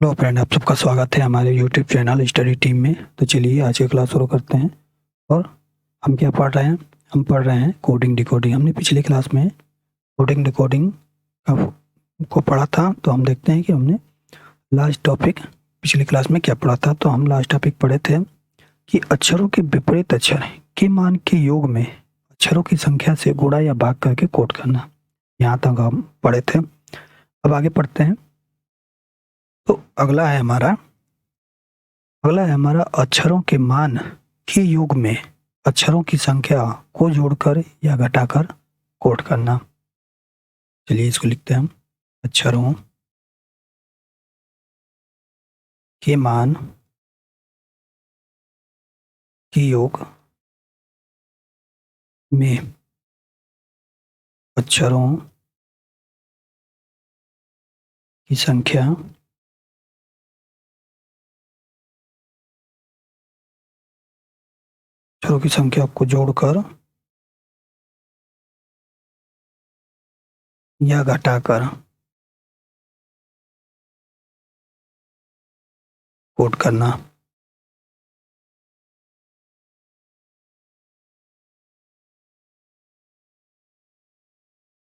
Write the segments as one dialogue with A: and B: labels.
A: Hello friend, आप सबका स्वागत है हमारे यूट्यूब चैनल स्टडी टीम में। तो चलिए आज की क्लास शुरू करते हैं। और हम क्या पढ़ रहे हैं? हम पढ़ रहे हैं कोडिंग डिकोडिंग। हमने पिछली क्लास में कोडिंग डिकोडिंग को पढ़ा था। तो हम देखते हैं कि हमने लास्ट टॉपिक पिछली क्लास में क्या पढ़ा था। तो हम लास्ट टॉपिक पढ़े थे कि अक्षरों के विपरीत अक्षर के मान के योग में अक्षरों की संख्या से गुणा या भाग करके कोड करना। यहाँ तक हम पढ़े थे। अब आगे पढ़ते हैं। तो अगला है हमारा अक्षरों के मान के योग में अक्षरों की संख्या को जोड़कर या घटाकर कोड करना। चलिए इसको लिखते हैं हम। अक्षरों के मान के योग में अक्षरों की संख्या को जोड़कर या घटाकर कोड करना।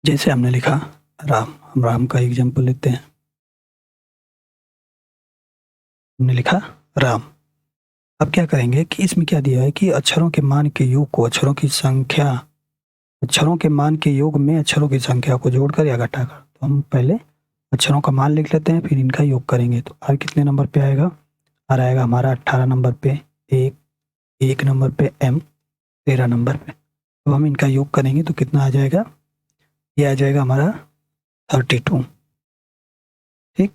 A: जैसे हमने लिखा राम। हम राम का एग्जाम्पल लेते हैं। हमने लिखा राम। अब क्या करेंगे कि इसमें क्या दिया है कि अक्षरों के मान के योग को अक्षरों के मान के योग में अक्षरों की संख्या को जोड़कर या घटाकर। तो हम पहले अक्षरों का मान लिख लेते हैं, फिर इनका योग करेंगे। तो आर कितने नंबर पे आएगा? आर आएगा हमारा 18 नंबर पे, एक नंबर पे, एम 13 नंबर पे। अब हम इनका योग करेंगे तो कितना आ जाएगा? ये आ जाएगा हमारा 32। ठीक,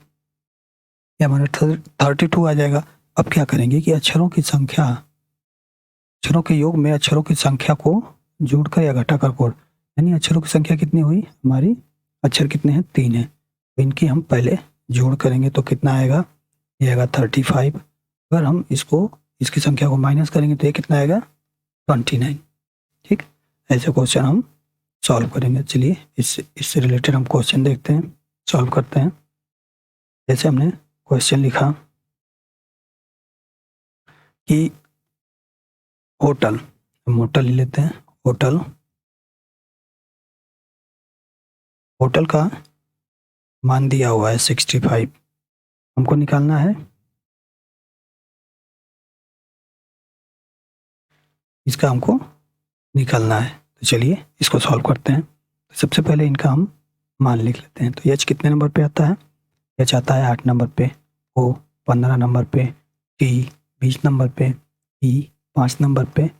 A: ये हमारा 32 आ जाएगा। अब क्या करेंगे कि अक्षरों के योग में अक्षरों की संख्या को जोड़कर या घटाकर कोड। यानी अक्षरों की संख्या कितनी हुई हमारी? अक्षर कितने हैं? 3 है। तो इनकी हम पहले जोड़ करेंगे तो कितना आएगा? ये आएगा 35। अगर हम इसकी संख्या को माइनस करेंगे तो ये कितना आएगा? 29। ठीक, ऐसे क्वेश्चन हम सॉल्व करेंगे। चलिए इससे रिलेटेड हम क्वेश्चन देखते हैं, सॉल्व करते हैं। जैसे हमने क्वेश्चन लिखा कि होटल, हम होटल ले लेते हैं। होटल का मान दिया हुआ है 65। हमको निकालना है इसका, हमको निकालना है। तो चलिए इसको सॉल्व करते हैं। तो सबसे पहले इनका हम मान लिख लेते हैं। तो एच कितने नंबर पे आता है? एच आता है 8 नंबर पे, ओ 15 नंबर पे, टी 20 नंबर पे, ई 5 नंबर पे,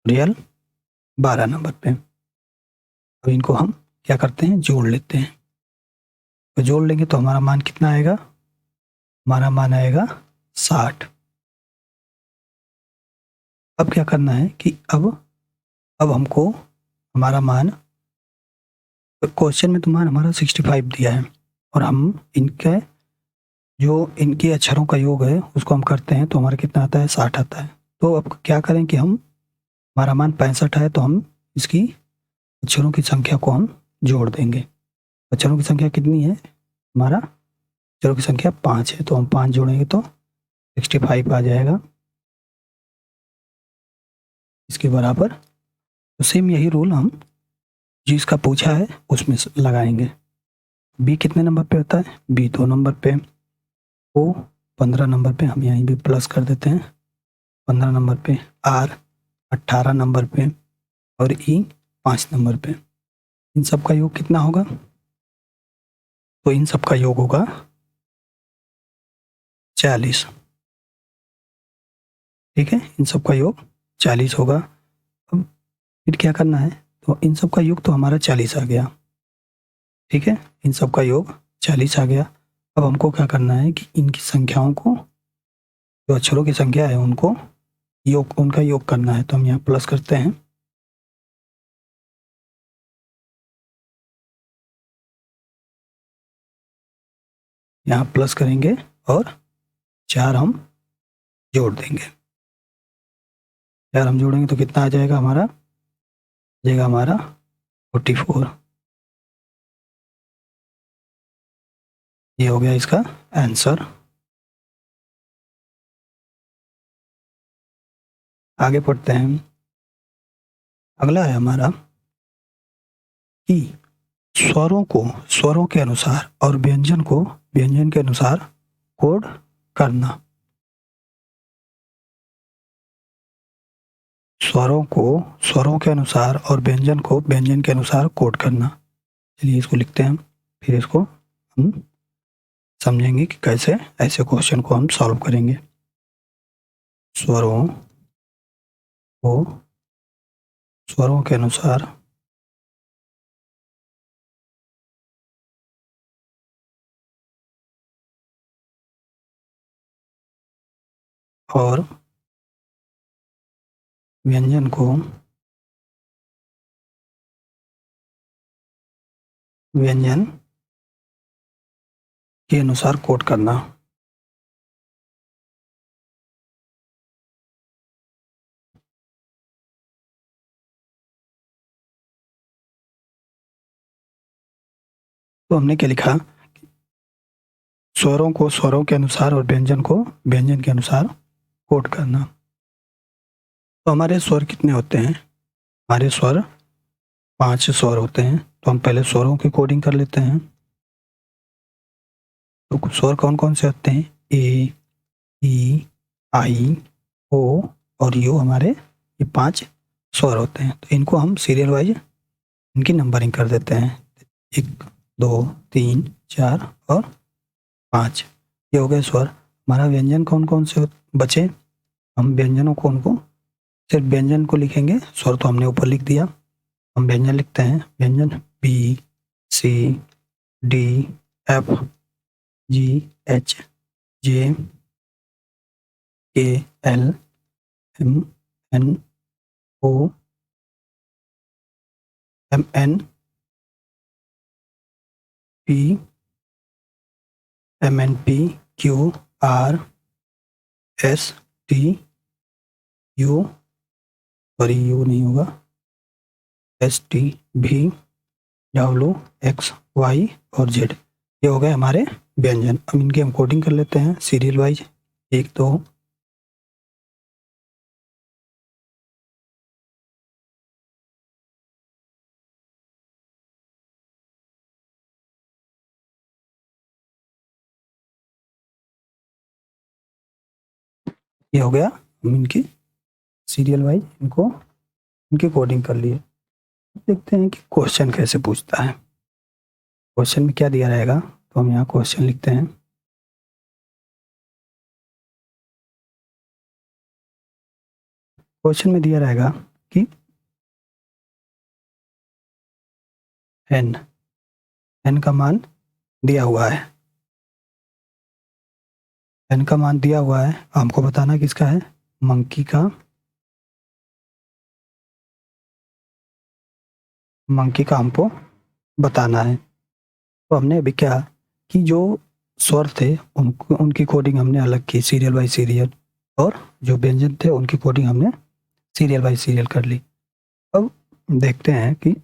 A: रियल 12 नंबर पे। अब इनको हम क्या करते हैं? जोड़ लेते हैं। तो जोड़ लेंगे तो हमारा मान कितना आएगा? हमारा मान आएगा 60। अब क्या करना है कि अब हमको हमारा मान, क्वेश्चन में तो मान हमारा 65 दिया है, और हम इनके अक्षरों का योग है उसको हम करते हैं तो हमारा कितना आता है? 60 आता है। तो अब क्या करें कि हमारा मान 65 है तो हम इसकी अक्षरों की संख्या को हम जोड़ देंगे। अक्षरों की संख्या कितनी है? हमारा अक्षरों की संख्या 5 है, तो हम 5 जोड़ेंगे तो 65 आ जाएगा इसके बराबर। तो सेम यही रूल हम जिसका पूछा है उसमें लगाएंगे। बी कितने नंबर पे होता है? बी 2 नंबर पे, ओ 15 नंबर पे, हम यहीं भी प्लस कर देते हैं 15 नंबर पे, आर 18 नंबर पे, और ई 5 नंबर पे। इन सब का योग कितना होगा? तो इन सब का योग होगा 40। ठीक है, इन सब का योग 40 होगा। अब फिर क्या करना है? तो इन सब का योग तो हमारा 40 आ गया। ठीक है, इन सब का योग 40 आ गया। अब हमको क्या करना है कि इनकी संख्याओं को, जो अक्षरों की संख्या है उनका योग करना है। तो हम यहाँ प्लस करते हैं। यहाँ प्लस करेंगे और 4 हम जोड़ देंगे। 4 हम जोड़ेंगे तो कितना आ जाएगा हमारा? जाएगा हमारा 44। ये हो गया इसका आंसर। आगे पढ़ते हैं। अगला है हमारा कि स्वरों के अनुसार और व्यंजन को व्यंजन के अनुसार कोड करना। स्वरों के अनुसार और व्यंजन को व्यंजन के अनुसार कोड करना। चलिए इसको लिखते हैं, फिर इसको हम समझेंगे कि कैसे ऐसे क्वेश्चन को हम सॉल्व करेंगे। स्वरों के अनुसार और व्यंजन को व्यंजन के अनुसार कोड करना। तो हमने क्या लिखा, स्वरों के अनुसार और व्यंजन को व्यंजन के अनुसार कोड करना। तो हमारे स्वर कितने होते हैं? हमारे स्वर 5 स्वर होते हैं। तो हम पहले स्वरों की कोडिंग कर लेते हैं। तो स्वर कौन कौन से होते हैं? ए, ई, आई, ओ और यू, हमारे ये 5 स्वर होते हैं। तो इनको हम सीरियल वाइज इनकी नंबरिंग कर देते हैं। 1, 2, 3, 4 और 5, ये हो गए स्वर। हमारा व्यंजन कौन कौन से बचे? हम व्यंजनों को उनको सिर्फ व्यंजन को लिखेंगे, स्वर तो हमने ऊपर लिख दिया। हम व्यंजन लिखते हैं। व्यंजन B, C, D, F, G, H, J, K, L, M, N, O, M, N, P, M, N, P, Q, R, S, T, U, sorry U नहीं होगा, एस, टी, भी, डब्ल्यू, एक्स, वाई और जेड, ये हो गए हमारे व्यंजन। अब इनकी हम कोडिंग कर लेते हैं सीरियल वाइज। 1, 2, ये हो गया। हम इनकी सीरियल वाइज इनकी कोडिंग कर लिए। देखते हैं कि क्वेश्चन कैसे पूछता है। क्वेश्चन में क्या दिया रहेगा, तो हम यहाँ क्वेश्चन लिखते हैं। क्वेश्चन में दिया रहेगा कि एन का मान दिया हुआ है। एन का मान दिया हुआ है, हमको बताना किसका है? मंकी का हमको बताना है। तो हमने अभी क्या कि जो स्वर थे उनकी कोडिंग हमने अलग की, सीरियल बाय सीरियल, और जो व्यंजन थे उनकी कोडिंग हमने सीरियल बाय सीरियल कर ली। अब देखते हैं कि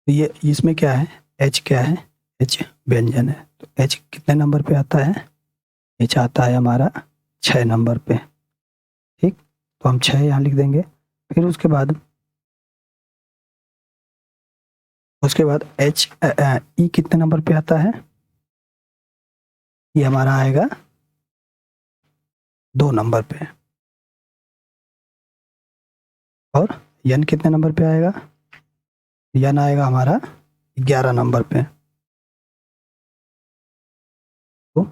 A: ये इसमें क्या है, एच क्या है? एच व्यंजन है। तो एच कितने नंबर पे आता है? एच आता है हमारा 6 नंबर पे। ठीक, तो हम 6 यहाँ लिख देंगे। फिर उसके बाद एच ई कितने नंबर पे आता है? ये हमारा आएगा 2 नंबर पे। और यन कितने नंबर पे आएगा? यन आएगा हमारा 11 नंबर पे। तो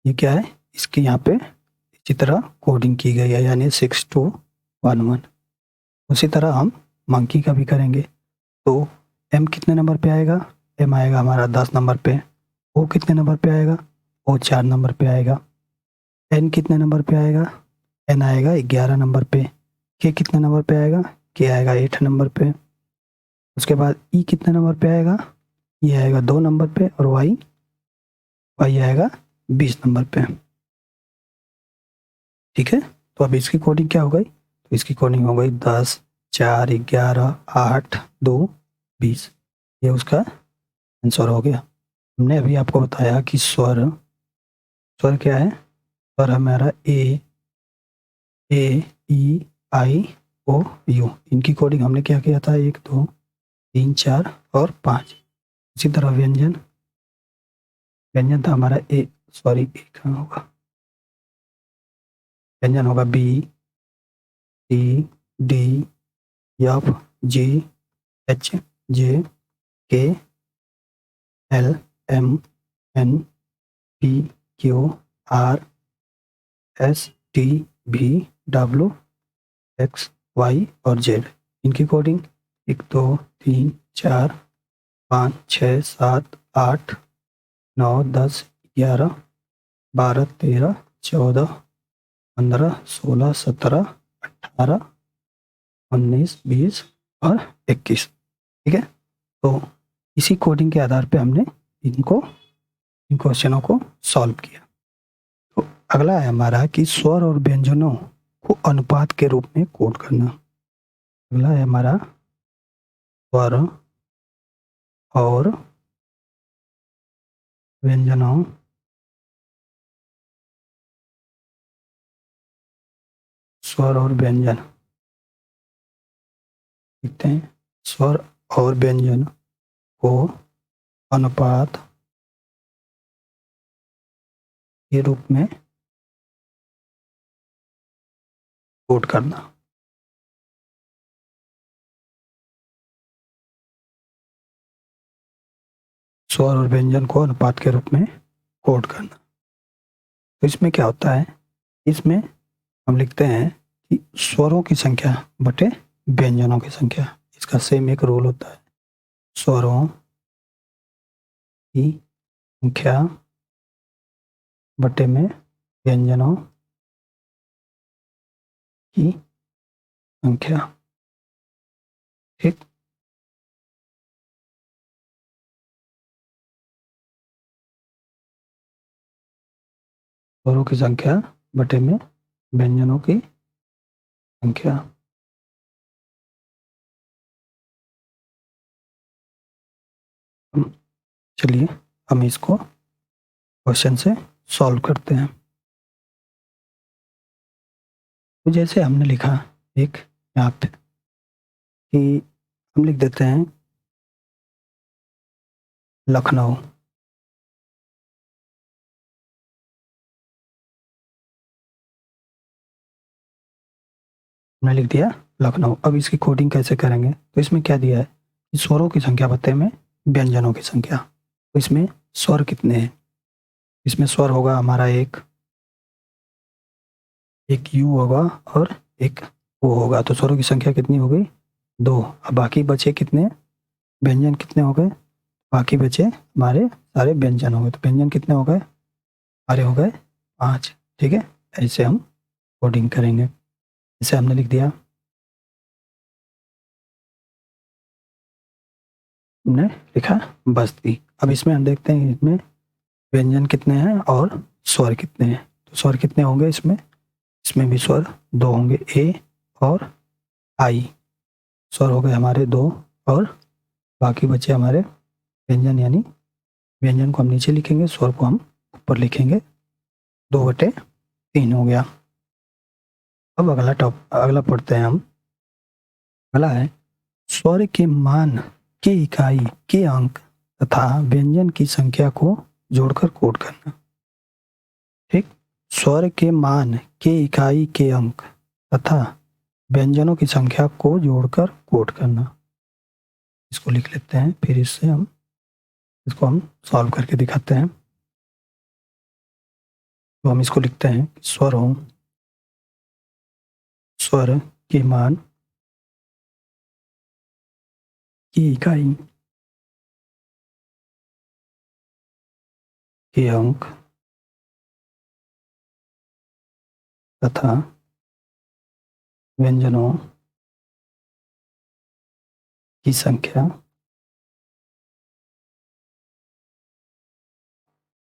A: ये क्या है, इसकी यहाँ पे इसी तरह कोडिंग की गई है, यानी 6211। उसी तरह हम मंकी का भी करेंगे। तो एम कितने नंबर पे आएगा? एम आएगा हमारा 10 नंबर पे। ओ कितने नंबर पे आएगा? ओ 4 नंबर पे आएगा। एन कितने नंबर पे आएगा? एन आएगा 11 नंबर पे। के कितने नंबर पे आएगा? के आएगा 8 नंबर पे। उसके बाद ई कितने नंबर पे आएगा? ये आएगा 2 नंबर पे। और वाई आएगा 20 नंबर पे। ठीक है, तो अब इसकी कोडिंग क्या हो गई? तो इसकी कोडिंग हो गई 10, 4, 11, 8, 2, 20। ये उसका आंसर हो गया। हमने अभी आपको बताया कि स्वर क्या है? स्वर हमारा ए, ए ई आई ओ यू, इनकी कोडिंग हमने क्या किया था, 1 2 3 4 और 5। इसी तरह व्यंजन व्यंजन था हमारा एक होगा, व्यंजन होगा B C D F G H J K L M N P Q R S T V W X Y और जेड। इनकी कोडिंग 1 2 3 4 5 6 7 8 9 10 11 12 13 14 15 16 17 18 19 20 और 21। ठीक है, तो इसी कोडिंग के आधार पे हमने इन क्वेश्चनों को सॉल्व किया। तो अगला है हमारा कि स्वर और व्यंजनों को अनुपात के रूप में कोड करना। अगला है हमारा स्वर और व्यंजनों स्वर और व्यंजन लिखते हैं, स्वर और व्यंजन को अनुपात के रूप में कोड करना। स्वर और व्यंजन को अनुपात के रूप में कोड करना। तो इसमें क्या होता है, इसमें हम लिखते हैं कि स्वरों की संख्या बटे व्यंजनों की संख्या। इसका सेम एक रूल होता है, स्वरों की संख्या बटे में व्यंजनों की संख्या। ठीक, स्वरों की संख्या बटे में व्यंजनों की संख्या। चलिए हम इसको क्वेश्चन से सॉल्व करते हैं। तो जैसे हमने लिखा एक यहाँ पे कि हम लिख देते हैं लखनऊ, हमने लिख दिया लखनऊ। अब इसकी कोडिंग कैसे करेंगे, तो इसमें क्या दिया है कि स्वरों की संख्या बते में व्यंजनों की संख्या। तो इसमें स्वर कितने हैं, इसमें स्वर होगा हमारा एक यू होगा और एक ओ होगा। तो स्वरों की संख्या कितनी हो गई, 2। अब बाकी बचे कितने, व्यंजन कितने हो गए, बाकी बचे हमारे सारे व्यंजन हो गए। तो व्यंजन कितने हो गए, हमारे हो गए 5। ठीक है, ऐसे हम कोडिंग करेंगे। इसे हमने लिख दिया, हमने लिखा बस्ती। अब इसमें हम देखते हैं इसमें व्यंजन कितने हैं और स्वर कितने हैं। तो स्वर कितने होंगे इसमें, इसमें भी स्वर 2 होंगे, ए और आई। स्वर हो गए हमारे 2 और बाकी बचे हमारे व्यंजन, यानी व्यंजन को हम नीचे लिखेंगे, स्वर को हम ऊपर लिखेंगे। 2/3 हो गया। अब अगला पढ़ते हैं हम। अगला है स्वर के मान के इकाई के अंक तथा व्यंजन की संख्या को जोड़कर कोड करना। ठीक, स्वर के मान के इकाई के अंक तथा व्यंजनों की संख्या को जोड़कर कोड करना। इसको लिख लेते हैं, फिर इसको हम सॉल्व करके दिखाते हैं। तो हम इसको लिखते हैं, स्वर के मान की इकाई के अंक तथा व्यंजनों की संख्या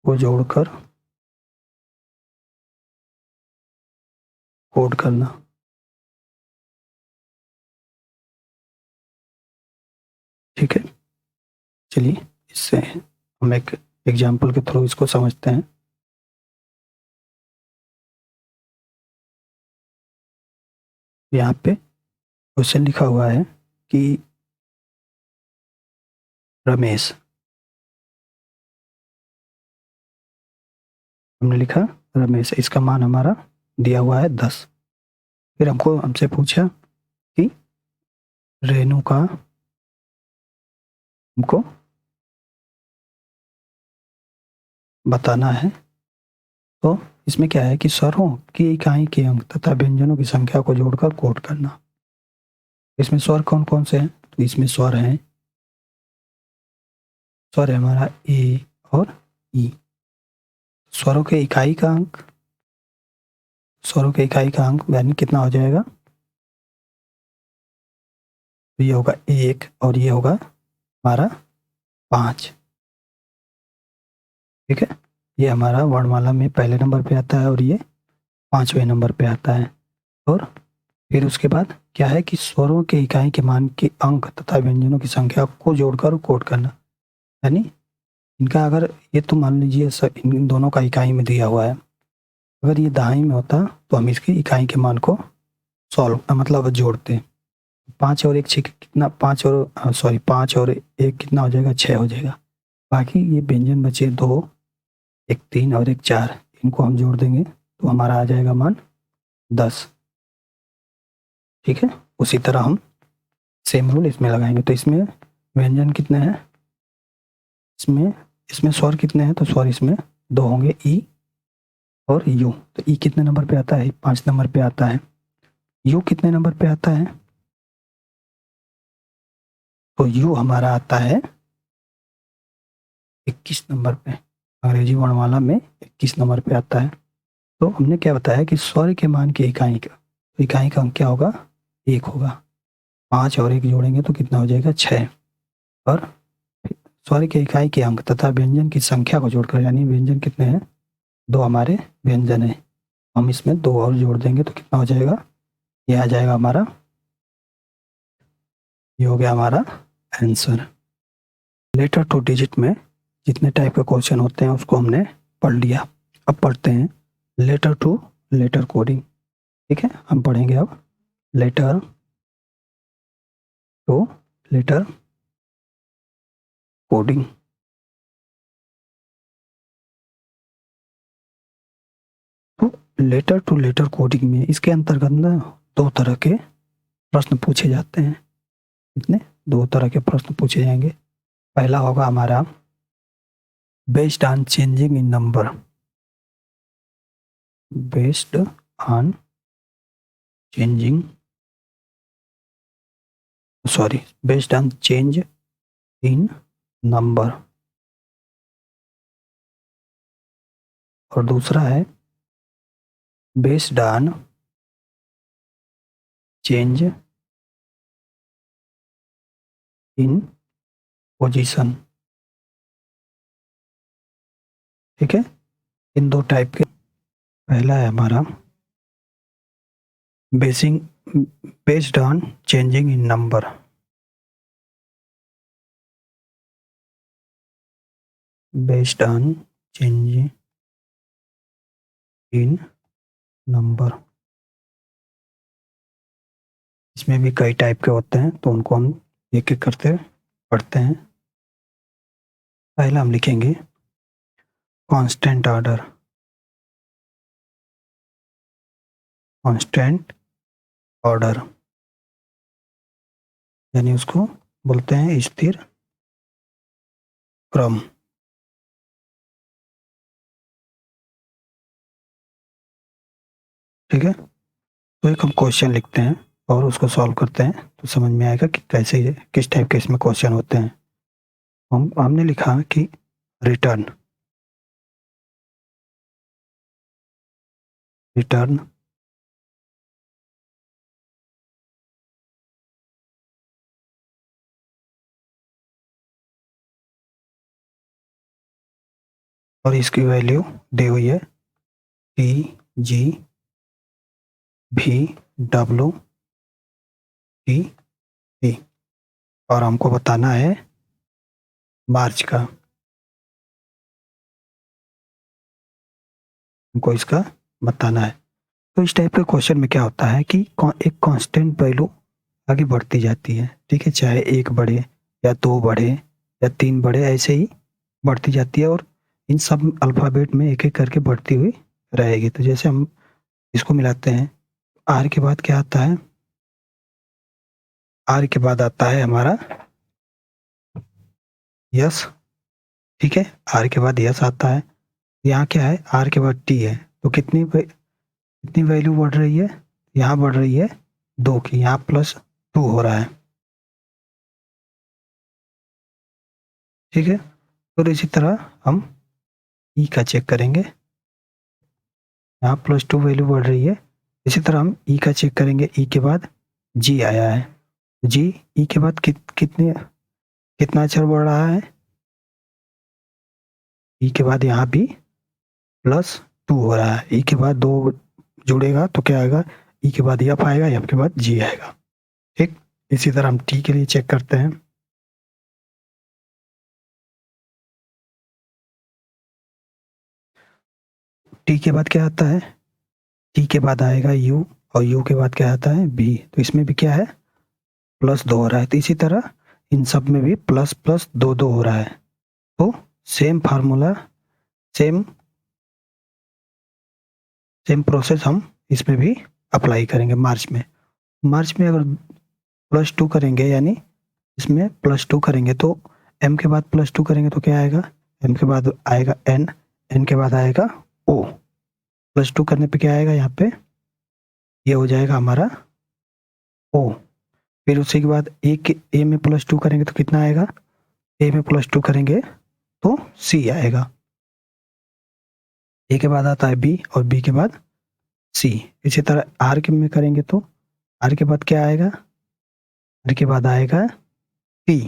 A: को जोड़कर कोड करना। ठीक है, चलिए इससे हम एक एग्जाम्पल के थ्रू इसको समझते हैं। यहाँ पे क्वेश्चन लिखा हुआ है कि रमेश, हमने लिखा रमेश, इसका मान हमारा दिया हुआ है 10। फिर हमसे पूछा कि रेणु का हमको बताना है। तो इसमें क्या है कि स्वरों की इकाई के अंक तथा व्यंजनों की संख्या को जोड़कर कोड करना। इसमें स्वर कौन कौन से हैं? तो इसमें स्वर है हमारा ए और ई। स्वरों के इकाई का अंक यानी कितना हो जाएगा? तो ये होगा 1 और ये होगा हमारा 5। ठीक है, ये हमारा वर्णमाला में पहले नंबर पे आता है और ये 5वें नंबर पे आता है। और फिर उसके बाद क्या है कि स्वरों के इकाई के मान के अंक तथा व्यंजनों की संख्या को जोड़कर कोड करना। यानी इनका अगर ये तो मान लीजिए इन दोनों का इकाई में दिया हुआ है, अगर ये दहाई में होता तो हम इसके इकाई के मान को मतलब जोड़ते। 5 और 1 6 कितना, 5 और 1 कितना हो जाएगा? 6 हो जाएगा। बाकी ये व्यंजन बचे 2, एक 3 और एक 4, इनको हम जोड़ देंगे तो हमारा आ जाएगा मान 10। ठीक है, उसी तरह हम सेम रूल इसमें लगाएंगे। तो इसमें व्यंजन कितने हैं? इसमें स्वर कितने हैं? तो स्वर इसमें 2 होंगे, ई और यू। तो ई कितने नंबर पे आता है? 5 नंबर पे आता है। यू कितने नंबर पे आता है? तो यू हमारा आता है 21 नंबर पे। अंग्रेजी वर्णमाला में 21 नंबर पे आता है। तो हमने क्या बताया कि स्वर के मान की इकाई का, तो इकाई का अंक क्या होगा? 1 होगा। 5 और 1 जोड़ेंगे तो कितना हो जाएगा? 6। और स्वर के इकाई के अंक तथा व्यंजन की संख्या को जोड़कर, यानी व्यंजन कितने हैं? 2 हमारे व्यंजन है, हम इसमें 2 और जोड़ देंगे तो कितना हो जाएगा? ये आ जाएगा हमारा, ये हो गया हमारा आंसर। लेटर टू डिजिट में जितने टाइप के क्वेश्चन होते हैं उसको हमने पढ़ लिया। अब पढ़ते हैं लेटर टू लेटर कोडिंग। ठीक है, हम पढ़ेंगे अब लेटर टू लेटर कोडिंग। तो लेटर टू लेटर कोडिंग में इसके अंतर्गत ना 2 तरह के प्रश्न पूछे जाते हैं। कितने? 2 तरह के प्रश्न पूछे जाएंगे। पहला होगा हमारा based on changing in number, based on changing based on change in number. और दूसरा है based on change in position. ठीक है, इन 2 टाइप के। पहला है हमारा basin based on changing in number. Based on changing in number, इसमें भी कई टाइप के होते हैं तो उनको हम एक एक करते पढ़ते हैं। पहला हम लिखेंगे कांस्टेंट ऑर्डर। कांस्टेंट ऑर्डर यानी उसको बोलते हैं स्थिर क्रम। ठीक है, तो एक हम क्वेश्चन लिखते हैं और उसको सॉल्व करते हैं तो समझ में आएगा कि कैसे किस टाइप के इसमें क्वेश्चन होते हैं। हमने लिखा कि रिटर्न रिटर्न और इसकी वैल्यू दी हुई है टी जी भी डब्ल्यू टी टी, और हमको बताना है मार्च का, हमको इसका बताना है। तो इस टाइप के क्वेश्चन में क्या होता है कि एक कांस्टेंट वैल्यू आगे बढ़ती जाती है, ठीक है, चाहे 1 बढ़े या 2 बढ़े या 3 बढ़े, ऐसे ही बढ़ती जाती है और इन सब अल्फ़ाबेट में एक-एक करके बढ़ती हुई रहेगी। तो जैसे हम इसको मिलाते हैं, आर के बाद क्या आता है? आर के बाद आता है हमारा यस, ठीक है? आर के बाद यस आता है। यहाँ क्या है? आर के बाद टी है। तो कितनी वैल्यू बढ़ रही है? यहाँ बढ़ रही है 2 की, यहाँ +2 हो रहा है, ठीक है? और इसी तरह हम ई का चेक करेंगे, यहाँ +2 वैल्यू बढ़ रही है। इसी तरह हम ई का चेक करेंगे, ई के बाद जी आया है, जी ई के बाद कितना अक्षर बढ़ रहा है? ई के बाद यहाँ भी +2 हो रहा है। ई के बाद 2 जुड़ेगा तो क्या आएगा? ई के बाद एफ आएगा, एफ के बाद जी आएगा, ठीक? इसी तरह हम टी के लिए चेक करते हैं। टी के बाद क्या आता है? टी के बाद आएगा यू और यू के बाद क्या आता है? बी। तो इसमें भी क्या है? +2 हो रहा है। तो इसी तरह इन सब में भी प्लस प्लस 2-2 हो रहा है। तो सेम फार्मूला, सेम प्रोसेस हम इसमें भी अप्लाई करेंगे मार्च में। मार्च में अगर +2 करेंगे, यानी इसमें +2 करेंगे तो एम के बाद +2 करेंगे तो क्या आएगा? एम के बाद आएगा एन, एन के बाद आएगा ओ। +2 करने पे क्या आएगा यहाँ पे? ये हो जाएगा हमारा ओ। फिर उसी के बाद ए में +2 करेंगे तो कितना आएगा? ए में +2 करेंगे तो सी आएगा। ए के बाद आता है बी और बी के बाद सी। इसी तरह आर के में करेंगे तो आर के बाद क्या आएगा? आर के बाद आएगा टी,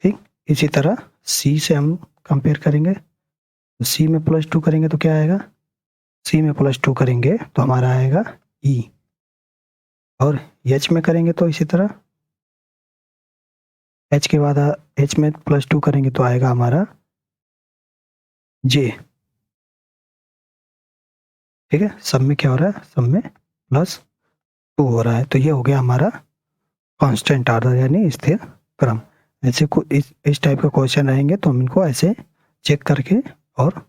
A: ठीक? इसी तरह सी से हम कंपेयर करेंगे, तो सी में +2 करेंगे तो क्या आएगा? सी में +2 करेंगे तो हमारा आएगा ई। और एच में करेंगे तो इसी तरह एच के बाद एच में +2 करेंगे तो आएगा हमारा जे, ठीक है? सब में क्या हो रहा है? सब में +2 हो रहा है। तो ये हो गया हमारा कांस्टेंट ऑर्डर, यानी स्थिर क्रम। ऐसे को इस टाइप का क्वेश्चन रहेंगे तो हम इनको ऐसे चेक करके और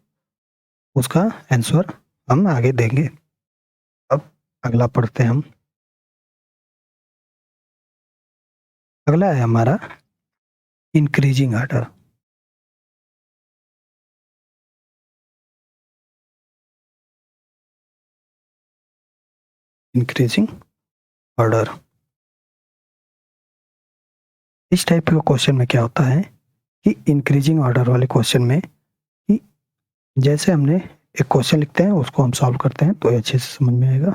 A: उसका आंसर हम आगे देंगे। अब अगला पढ़ते हैं हम। अगला है हमारा इंक्रीजिंग ऑर्डर। इंक्रीजिंग ऑर्डर, इस टाइप का क्वेश्चन में क्या होता है कि इंक्रीजिंग ऑर्डर वाले क्वेश्चन में कि जैसे हमने एक क्वेश्चन लिखते हैं उसको हम सॉल्व करते हैं तो ये अच्छे से समझ में आएगा।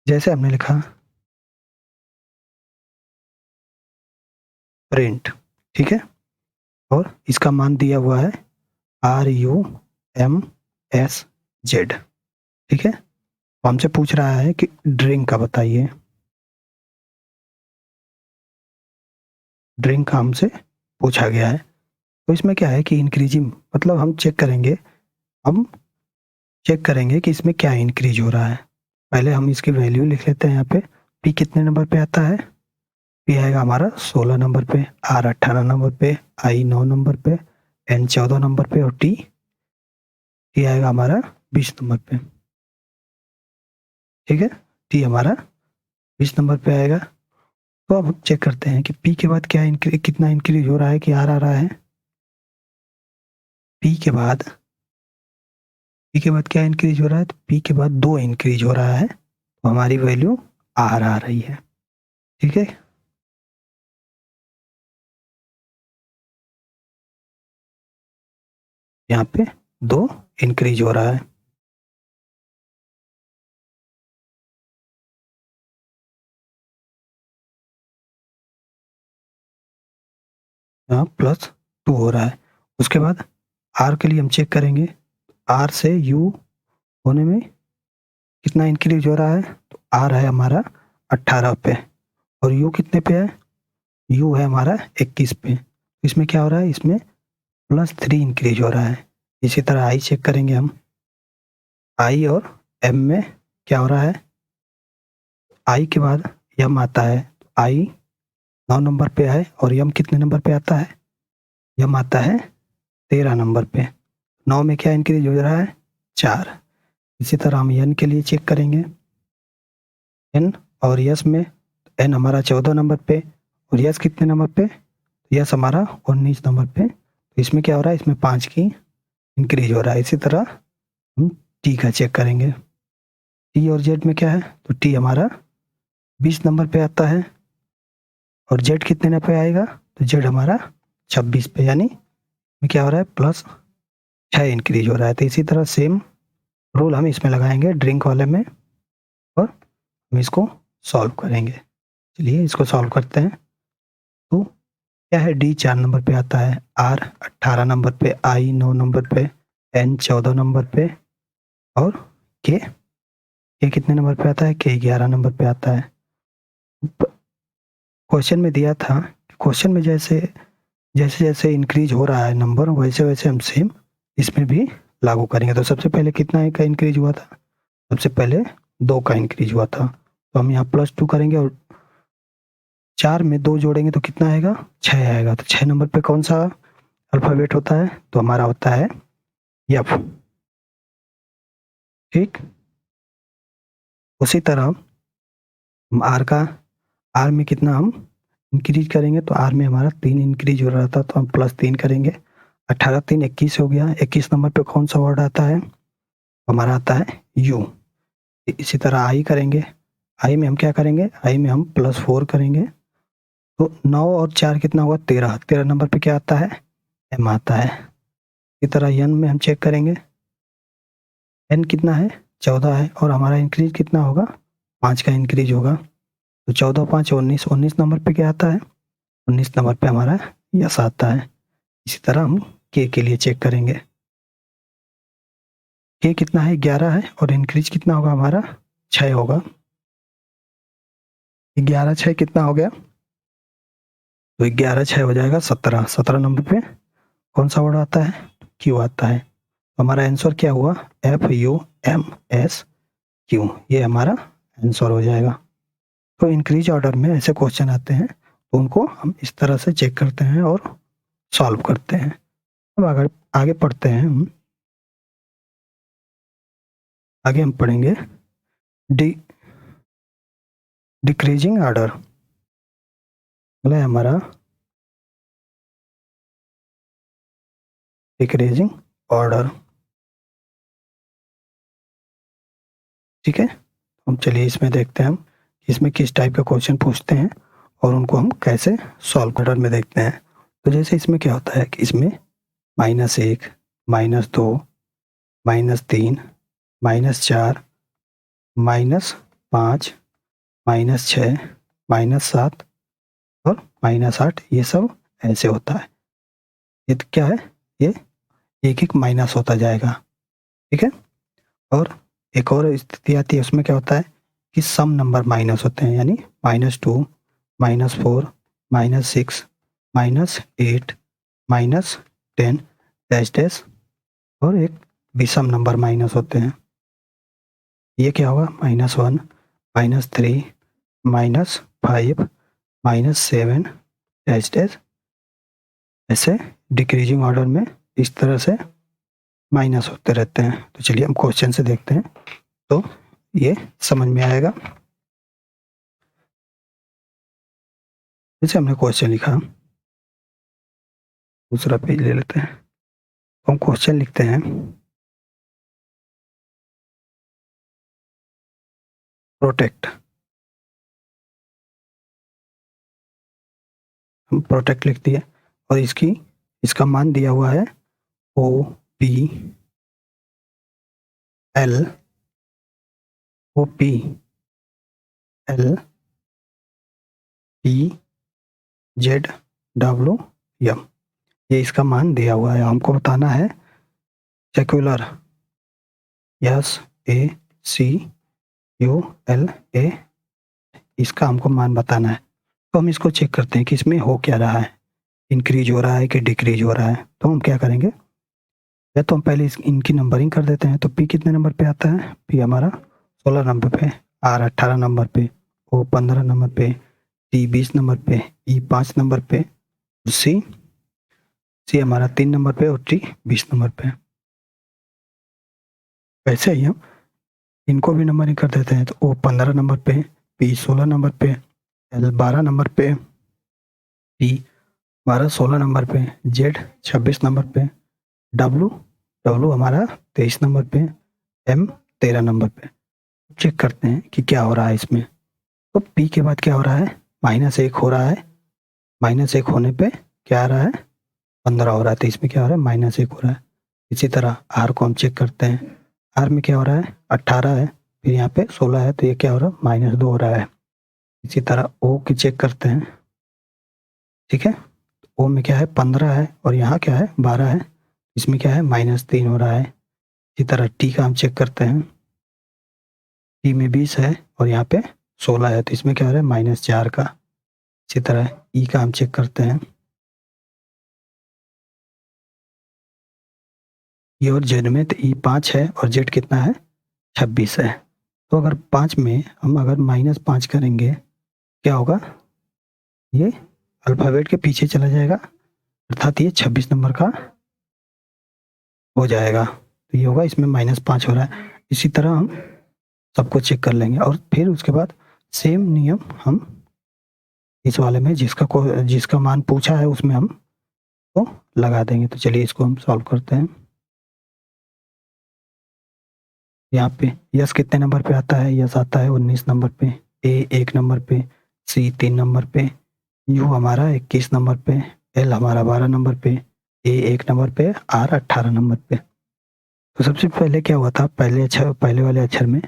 A: जैसे हमने लिखा प्रिंट, ठीक है, और इसका मान दिया हुआ है RUMSZ, ठीक है। तो हमसे पूछ रहा है कि ड्रिंक का बताइए, ड्रिंक का हमसे पूछा गया है। तो इसमें क्या है कि इंक्रीजिंग मतलब हम चेक करेंगे कि इसमें क्या इंक्रीज हो रहा है। पहले हम इसकी वैल्यू लिख लेते हैं। यहाँ पे पी कितने नंबर पे आता है? पी आएगा हमारा 16 नंबर पे, आर 18 नंबर पे, आई 9 नंबर पे, एन 14 नंबर पे और टी आएगा हमारा 20 नंबर पे, ठीक है। टी हमारा 20 नंबर पे आएगा। तो अब चेक करते हैं कि पी के बाद कितना इंक्रीज हो रहा है कि आर आ रहा है। पी के बाद क्या इंक्रीज हो रहा है? तो पी के बाद 2 इंक्रीज हो रहा है, तो हमारी वैल्यू आर आ रही है, ठीक है। यहाँ पे 2 इंक्रीज हो रहा है, यहाँ +2 हो रहा है। उसके बाद आर के लिए हम चेक करेंगे, आर से यू होने में कितना इंक्रीज हो रहा है? तो आर है हमारा 18 पे और यू कितने पे है? यू है हमारा 21 पे। इसमें क्या हो रहा है? इसमें +3 इंक्रीज हो रहा है। इसी तरह आई चेक करेंगे हम, आई और एम में क्या हो रहा है, आई के बाद यम आता है, आई 9 नंबर पे है और यम कितने नंबर पे आता है, यम आता है 13 नंबर पे। 9 में क्या इंक्रीज हो रहा है, 4। इसी तरह हम एन के लिए चेक करेंगे, एन और यस में, एन हमारा 14 नंबर पे और यस कितने नंबर पे, यस हमारा 19 नंबर पे। तो इसमें क्या हो रहा है, इसमें 5 की इंक्रीज हो रहा है। इसी तरह हम टी का चेक करेंगे, टी और जेड में क्या है, तो टी हमारा 20 नंबर पे आता है और जेड कितने नंबर पे आएगा, तो जेड हमारा 26 पे, यानी में क्या हो रहा है, प्लस 6 इंक्रीज हो रहा है। तो इसी तरह सेम रूल हम इसमें लगाएंगे ड्रिंक वाले में और हम इसको सॉल्व करेंगे। चलिए इसको सॉल्व करते हैं। तो क्या है, डी 4 नंबर पे आता है, आर 18 नंबर पे, आई 9 नंबर पे, एन 14 नंबर पे और के कितने नंबर पे आता है, के 11 नंबर पे आता है। क्वेश्चन में दिया था, क्वेश्चन में जैसे जैसे जैसे इंक्रीज हो रहा है नंबर, वैसे वैसे हम सेम इसमें भी लागू करेंगे। तो सबसे पहले कितना का इंक्रीज हुआ था, सबसे पहले 2 का इंक्रीज हुआ था, तो हम यहाँ +2 करेंगे और 4 में 2 जोड़ेंगे तो कितना आएगा, 6 आएगा। तो 6 नंबर पे कौन सा अल्फ़ाबेट होता है, तो हमारा होता है एफ। ठीक, उसी तरह हम आर में कितना हम इंक्रीज करेंगे, तो आर में हमारा 3 इंक्रीज हो रहा था, तो हम +3 करेंगे। 18 3 21 हो गया। 21 नंबर पे कौन सा वर्ड आता है, हमारा आता है यू। इसी तरह आई करेंगे, आई में हम क्या करेंगे, आई में हम +4 करेंगे। तो 9 और 4 कितना हुआ, 13। 13 नंबर पे क्या आता है, एम आता है। इसी तरह एन में हम चेक करेंगे, एन कितना है, 14 है और हमारा इंक्रीज कितना होगा, 5 का इंक्रीज होगा। तो 14 5 19, 19 नंबर पे क्या आता है, 19 नंबर पे हमारा यस आता है। इसी तरह हम के लिए चेक करेंगे, के कितना है, 11 है और इंक्रीज कितना होगा हमारा, 6 होगा। 11 6 कितना हो गया, तो 11 6 हो जाएगा 17। 17 नंबर पे कौन सा वर्ड आता है, क्यू आता है। हमारा आंसर क्या हुआ, FUMSQ, ये हमारा आंसर हो जाएगा। तो इंक्रीज ऑर्डर में ऐसे क्वेश्चन आते हैं, तो उनको हम इस तरह से चेक करते हैं और सॉल्व करते हैं। अब अगर आगे पढ़ते हैं हम, आगे हम पढ़ेंगे डिक्रीजिंग ऑर्डर। अगला है हमारा डिक्रीजिंग ऑर्डर। ठीक है, हम चलिए इसमें देखते हैं हम इसमें किस टाइप का क्वेश्चन पूछते हैं और उनको हम कैसे सॉल्व ऑर्डर में देखते हैं। तो जैसे इसमें क्या होता है कि इसमें -1 -2 -3 -4 -5 -6 -7 और -8, ये सब ऐसे होता है। ये तो क्या है, ये एक एक माइनस होता जाएगा। ठीक है, और एक और स्थिति आती है, उसमें क्या होता है कि सम नंबर माइनस होते हैं, यानी -2 -4 -6 -8 -10 डैश डैश, और एक विषम नंबर माइनस होते हैं। ये क्या होगा, -1 -3 -5 -7 डैश डैश। ऐसे डिक्रीजिंग ऑर्डर में इस तरह से माइनस होते रहते हैं। तो चलिए हम क्वेश्चन से देखते हैं, तो ये समझ में आएगा। जैसे हमने क्वेश्चन लिखा, दूसरा पेज ले लेते हैं, तो हम क्वेश्चन लिखते हैं, प्रोटेक्ट। हम प्रोटेक्ट लिख दिए और इसका मान दिया हुआ है OPLPZWM, ये इसका मान दिया हुआ है। हमको बताना है सेक्युलर, SACULA, इसका हमको मान बताना है। तो हम इसको चेक करते हैं कि इसमें हो क्या रहा है, इंक्रीज हो रहा है कि डिक्रीज हो रहा है। तो हम क्या करेंगे, या तो हम पहले इनकी नंबरिंग कर देते हैं। तो पी कितने नंबर पे आता है? पी हमारा 16 नंबर पे, आर 18 नंबर पे, ओ 15 नंबर पे, टी 20 नंबर पे, ई 5 नंबर पे, सी सी हमारा 3 नंबर पे और टी 20 नंबर पे। वैसे ही हम इनको भी नंबरिंग कर देते हैं। तो ओ 15 नंबर पे, पी 16 नंबर पे, एल 12 नंबर पे, टी 16 नंबर पे, जेड 26 नंबर पे, डब्लू डब्लू हमारा 23 नंबर पे, एम 13 नंबर पे। चेक करते हैं कि क्या हो रहा है इसमें। तो पी के बाद क्या हो रहा है? -1 हो रहा है। -1 होने पे क्या आ रहा है? 15 हो रहा है। तो इसमें क्या हो रहा है? -1 हो रहा है। इसी तरह आर को हम चेक करते हैं। आर में क्या हो रहा है? 18 है, फिर यहाँ पे 16 है, तो ये क्या हो रहा है? -2 हो रहा है। इसी तरह ओ की चेक करते हैं। ठीक है, ओ में क्या है? 15 है और यहाँ क्या है? 12 है। इसमें क्या है? -3 हो रहा है। इसी तरह टी का हम चेक करते हैं। टी में 20 है और यहाँ पे 16 है, तो इसमें क्या हो रहा है? -4 का। इसी तरह ई का हम चेक करते हैं। ई और जेड में तो ई 5 है और जेड कितना है? 26 है। तो अगर 5 में हम अगर -5 करेंगे, क्या होगा? ये अल्फ़ाबेट के पीछे चला जाएगा, अर्थात ये 26 नंबर का हो जाएगा। तो ये होगा, इसमें -5 हो रहा है। इसी तरह हम सबको चेक कर लेंगे और फिर उसके बाद सेम नियम हम इस वाले में जिसका मान पूछा है उसमें हम तो लगा देंगे। तो चलिए इसको हम सॉल्व करते हैं। यहाँ पे यस कितने नंबर पे आता है? यस आता है 19 नंबर पे, ए 1 नंबर पे, सी 3 नंबर पे, यू हमारा 21 नंबर पे, एल हमारा 12 नंबर पे, ए 1 नंबर पे, आर 18 नंबर पे। तो सबसे पहले क्या हुआ था? पहले वाले अक्षर में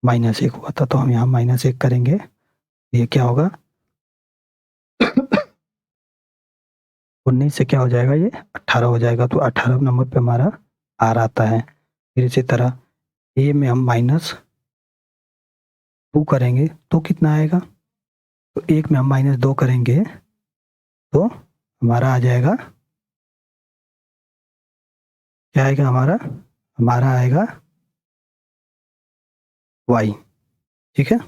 A: -1 हुआ था, तो हम यहाँ -1 करेंगे। ये क्या होगा? 19 से क्या हो जाएगा? ये 18 हो जाएगा। तो 18 नंबर पे हमारा आर आता है। फिर इसी तरह ए में हम -2 करेंगे तो कितना आएगा? तो 1 में हम -2 करेंगे तो हमारा आ जाएगा, क्या आएगा हमारा? हमारा आएगा y। ठीक है,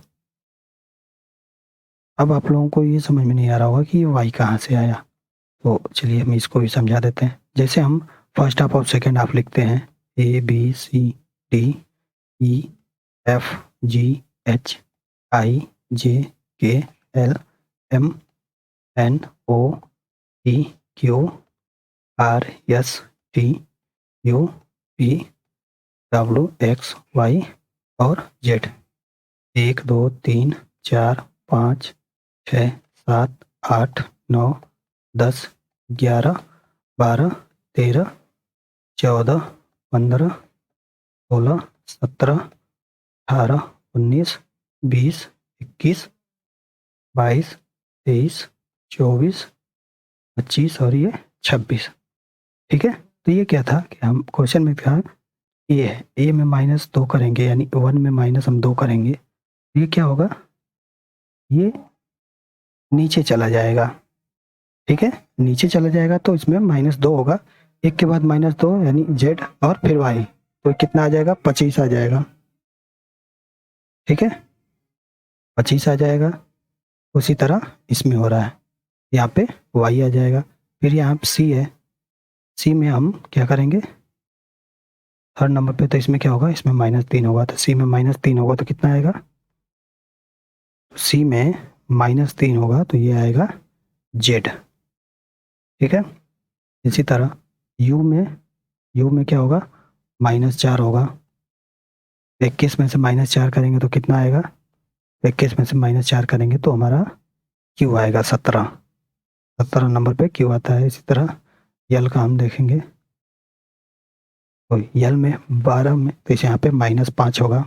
A: अब आप लोगों को ये समझ में नहीं आ रहा होगा कि ये y कहाँ से आया। तो चलिए हम इसको भी समझा देते हैं। जैसे हम फर्स्ट हाफ और सेकेंड हाफ लिखते हैं, ABCDEFGHIJKLMNOPQRSTUVWXY और Z। 1 2 3 4 5 6 7 8 9 10 11 12 13 14 15 16 17 18 19 20 21 22 23 24 25 और ये 26। ठीक है, तो ये क्या था कि हम क्वेश्चन में था ए है, ए में -2 करेंगे, यानी 1 में माइनस हम 2 करेंगे, ये क्या होगा? ये नीचे चला जाएगा। ठीक है, नीचे चला जाएगा तो इसमें -2 होगा, 1 के बाद -2 यानी जेड और फिर वाई, तो कितना आ जाएगा? 25 आ जाएगा। ठीक है, 25 आ जाएगा। उसी तरह इसमें हो रहा है, यहाँ पे वाई आ जाएगा। फिर यहाँ पे सी है, सी में हम क्या करेंगे? थर्ड नंबर पे, तो इसमें क्या होगा? इसमें -3 होगा। तो सी में -3 होगा तो कितना आएगा? सी में -3 होगा तो ये आएगा जेड। ठीक है, इसी तरह यू में क्या होगा? -4 होगा। 21 में से -4 करेंगे तो कितना आएगा? 21 में से -4 करेंगे तो हमारा क्यू आएगा 17 नंबर पे क्यू आता है। इसी तरह यल का हम देखेंगे, तो यल में 12 में, तो इसे यहाँ पे -5 होगा।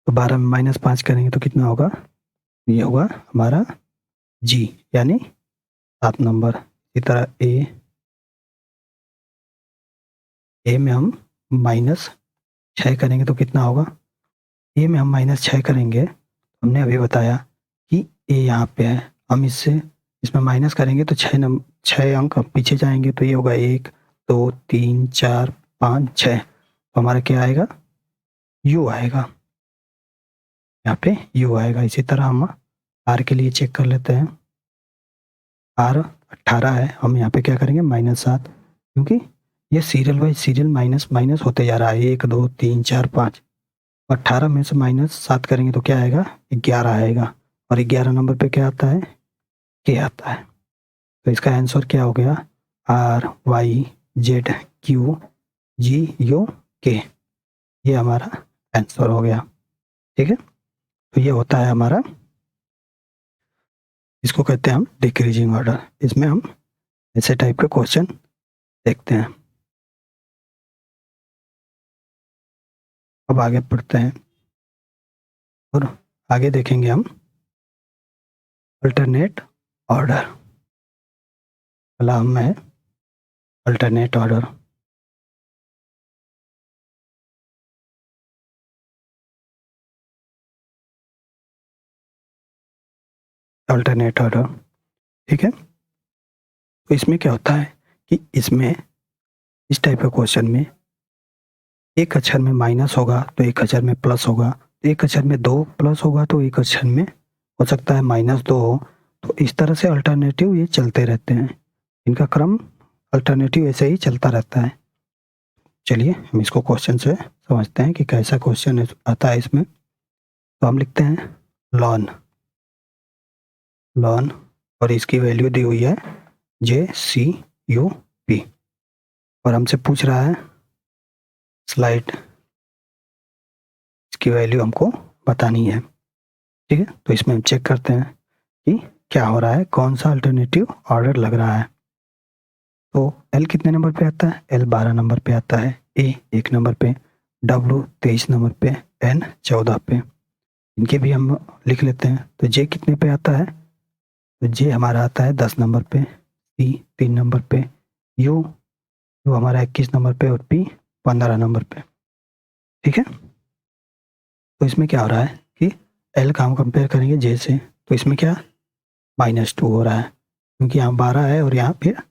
A: तो 12 में -5 करेंगे तो कितना होगा? ये होगा हमारा जी, यानी 7 नंबर। इसी तरह ए में हम -6 करेंगे तो कितना होगा? ए में हम -6 करेंगे, हमने अभी बताया कि ए यहाँ पे है, हम इसमें माइनस करेंगे तो 6 अंक पीछे जाएंगे, तो ये होगा 1, 2 3 4 5 6, तो हमारा क्या आएगा, यू आएगा, यहाँ पे यू आएगा। इसी तरह हम आर के लिए चेक कर लेते हैं। आर 18 है, हम यहाँ पे क्या करेंगे -7, क्योंकि ये serial wise serial minus minus होते जा रहा है, 1 2 3 4 5, 18 में से -7 करेंगे तो क्या आएगा, 11 आएगा, और 11 नंबर पे क्या आता है, के आता है। तो इसका आंसर क्या हो गया, RYZQGUK, ये हमारा आंसर हो गया। ठीक है, तो ये होता है हमारा, इसको कहते हैं हम डिक्रीजिंग ऑर्डर। इसमें हम ऐसे टाइप के क्वेश्चन देखते हैं। अब आगे पढ़ते हैं और आगे देखेंगे हम अल्टरनेट ऑर्डर। पहला हम है अल्टरनेट ऑर्डर। अल्टरनेट ऑर्डर, ठीक है। तो इसमें क्या होता है कि इसमें इस टाइप के क्वेश्चन में एक अक्षर में माइनस होगा तो एक अक्षर में प्लस होगा, एक अक्षर में 2 प्लस होगा तो एक अक्षर में हो सकता है -2 हो। तो इस तरह से अल्टरनेटिव ये चलते रहते हैं, इनका क्रम अल्टरनेटिव ऐसे ही चलता रहता है। चलिए हम इसको क्वेश्चन से समझते हैं कि कैसा क्वेश्चन आता है इसमें। तो हम लिखते हैं लॉन, लॉन, और इसकी वैल्यू दी हुई है JCUP, और हमसे पूछ रहा है स्लाइड, इसकी वैल्यू हमको बतानी है। ठीक है, तो इसमें हम चेक करते हैं कि क्या हो रहा है, कौन सा अल्टरनेटिव ऑर्डर लग रहा है। तो L कितने नंबर पे आता है, L 12 नंबर पे आता है, A 1 नंबर पे, W 23 नंबर पे, N 14 पे। इनके भी हम लिख लेते हैं। तो J कितने पे आता है, तो J हमारा आता है 10 नंबर पे, C 3 नंबर पे, U हमारा 21 नंबर पे, और P 15 नंबर पे। ठीक है, तो इसमें क्या हो रहा है कि L का हम कंपेयर करेंगे J से, तो इसमें क्या -2 हो रहा है, क्योंकि यहाँ 12 है और यहाँ फिर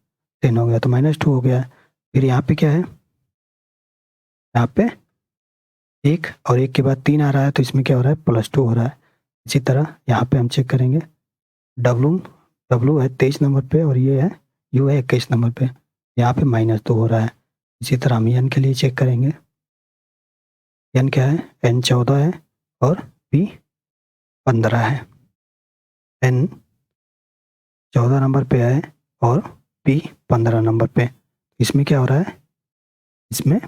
A: 10 हो गया तो -2 हो गया है। फिर यहाँ पे क्या है, यहाँ पे 1 और 1 के बाद 3 आ रहा है, तो इसमें क्या हो रहा है, +2 हो रहा है। इसी तरह यहाँ पे हम चेक करेंगे, W है 23 नंबर पे और ये है U है 21 नंबर पे, यहाँ पे -2 हो रहा है। इसी तरह हम N के लिए चेक करेंगे, N क्या है, N 14 है और P 15 है। N 14 नंबर पे है और P 15 नंबर पे। इसमें क्या हो रहा है, इसमें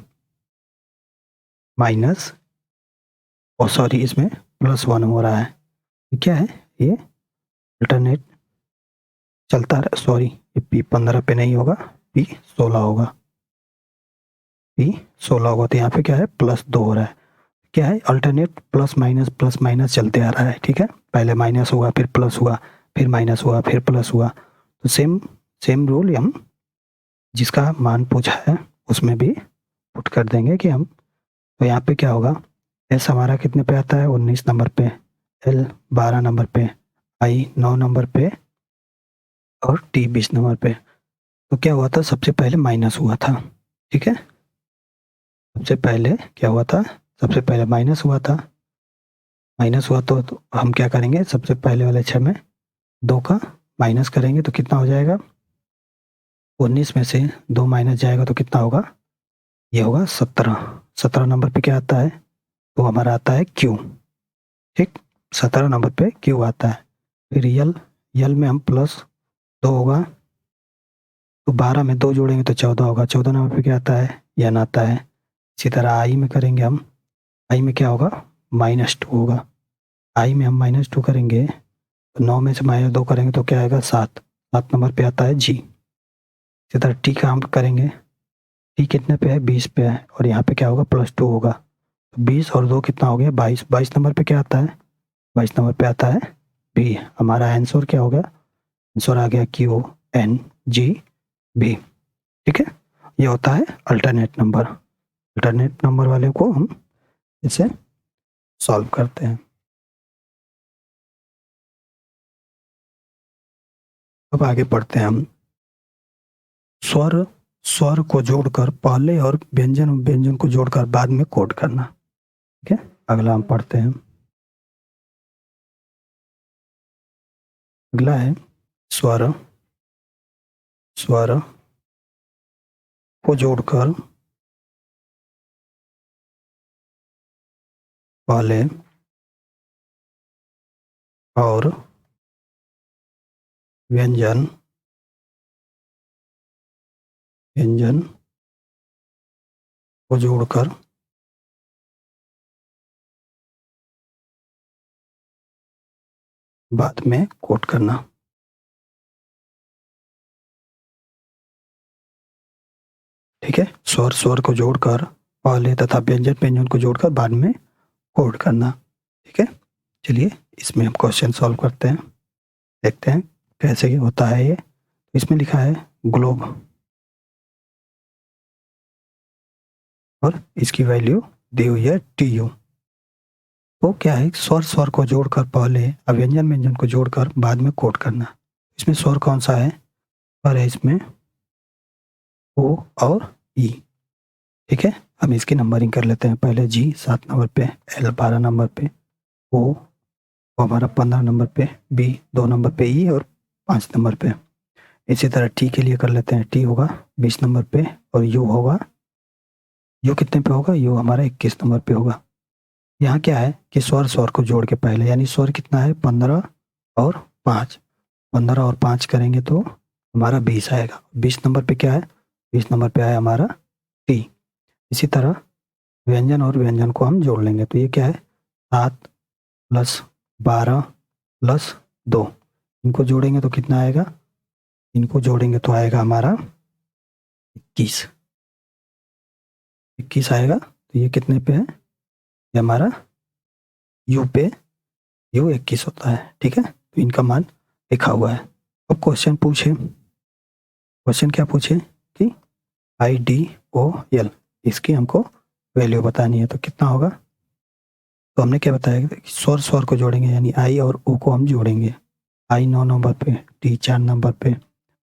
A: इसमें +1 हो रहा है। क्या है ये, अल्टरनेट चलता रहा, सॉरी ये P15 पे नहीं होगा, P16 होगा, P16 होगा। तो यहाँ पे क्या है, +2 हो रहा है। क्या है, अल्टरनेट प्लस माइनस चलते आ रहा है। ठीक है, पहले माइनस हुआ, फिर प्लस हुआ, फिर माइनस हुआ, फिर प्लस हुआ। तो सेम सेम रूल हम जिसका मान पूछा है उसमें भी पुट कर देंगे कि हम, तो यहाँ पे क्या होगा, एस हमारा कितने पे आता है, 19 नंबर पे, L 12 नंबर पे, I 9 नंबर पे, और T 20 नंबर पे। तो क्या हुआ था, सबसे पहले माइनस हुआ था। ठीक है, सबसे पहले क्या हुआ था, सबसे पहले माइनस हुआ था। माइनस हुआ तो हम क्या करेंगे, सबसे पहले वाले अक्षर में 2 का माइनस करेंगे तो कितना हो जाएगा, 19 में से 2 माइनस जाएगा तो कितना होगा, ये होगा 17 नंबर पे क्या आता है, तो हमारा आता है Q। ठीक, 17 नंबर पे Q आता है। फिर यल में हम +2 होगा, तो 12 में 2 जोड़ेंगे तो 14 होगा। 14 नंबर पे क्या आता है, N आता है। इसी तरह आई में करेंगे हम, आई में क्या होगा, -2 होगा। आई में हम -2 करेंगे तो 9 में से -2 करेंगे तो क्या आएगा, 7 नंबर पे आता है G। इसी तरह टी का हम करेंगे, टी कितने पे है, 20 पे है, और यहाँ पे क्या होगा, +2 होगा। तो 20 और 2 कितना हो गया, 22। 22 नंबर पे क्या आता है, 22 नंबर पे आता है B। हमारा आंसर क्या हो गया, आंसर आ गया QNGB। ठीक है, ये होता है अल्टरनेट नंबर। अल्टरनेट नंबर वाले को हम इसे सॉल्व करते हैं। अब आगे पढ़ते हैं हम स्वर स्वर को जोड़कर पहले और व्यंजन को जोड़कर बाद में कोड करना। ठीक है, अगला हम पढ़ते हैं। अगला है स्वर को जोड़कर पहले और व्यंजन को जोड़कर बाद में कोड करना। ठीक है, स्वर को जोड़कर पहले तथा व्यंजन को जोड़कर बाद में कोड करना। ठीक है, चलिए इसमें हम क्वेश्चन सॉल्व करते हैं, देखते हैं कैसे होता है ये। इसमें लिखा है ग्लोब और इसकी वैल्यू दी हुई है TU। तो क्या है, स्वर को जोड़कर पहले और व्यंजन को जोड़कर बाद में कोड करना। इसमें स्वर कौन सा है, स्वर है इसमें O और E। ठीक है, हम इसकी नंबरिंग कर लेते हैं। पहले G 7 नंबर पे, L 12 नंबर पे, O हमारा 15 नंबर पे, B 2 नंबर पे, E और 5 नंबर पे। इसी तरह T के लिए कर लेते हैं। T होगा 20 नंबर पे और U होगा, U कितने पे होगा, U हमारा 21 नंबर पे होगा। यहाँ क्या है कि स्वर को जोड़ के पहले, यानी स्वर कितना है 15 और 5, 15 और 5 करेंगे तो हमारा 20 आएगा। 20 नंबर पे क्या है, 20 नंबर पे आया हमारा T। इसी तरह व्यंजन और व्यंजन को हम जोड़ लेंगे तो ये क्या है 7 + 12 + 2, इनको जोड़ेंगे तो कितना आएगा, इनको जोड़ेंगे तो आएगा हमारा 21 आएगा। तो ये कितने पे है, ये हमारा U पे, U 21 होता है। ठीक है, तो इनका मान लिखा हुआ है। अब क्वेश्चन पूछे, क्वेश्चन क्या पूछे कि IDOL, इसकी हमको वैल्यू बतानी है। तो कितना होगा, तो हमने क्या बताया कि स्वर को जोड़ेंगे, यानी I और O को हम जोड़ेंगे। I 9 नंबर पे, T 4 नंबर पे,